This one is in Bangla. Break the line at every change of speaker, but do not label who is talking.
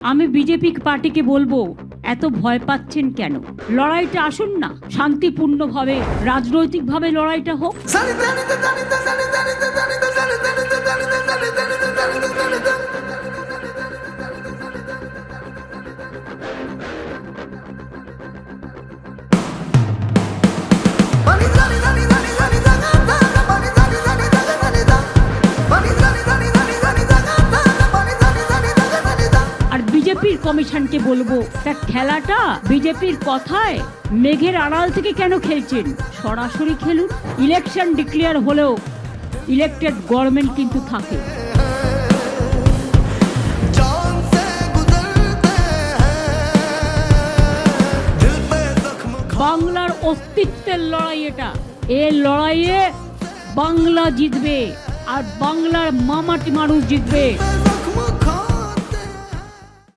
আমি বিজেপি পার্টিকে বলবো এত ভয় পাচ্ছেন কেন? লড়াইটা আসুন না, শান্তিপূর্ণভাবে রাজনৈতিকভাবে লড়াইটা হোক। বিজেপির কমিশনকে বলবো তা খেলাটা বিজেপির কথায় মেঘের আড়াল থেকে কেন খেলছেন? সরাসরি খেলুন। ইলেকশন ডিক্লেয়ার হলেও ইলেক্টেড গভর্নমেন্ট কিন্তু থাকে। বাংলার অস্তিত্বের লড়াই এটা। এই লড়াইয়ে বাংলা জিতবে আর বাংলার মামাটি মানুষ জিতবে।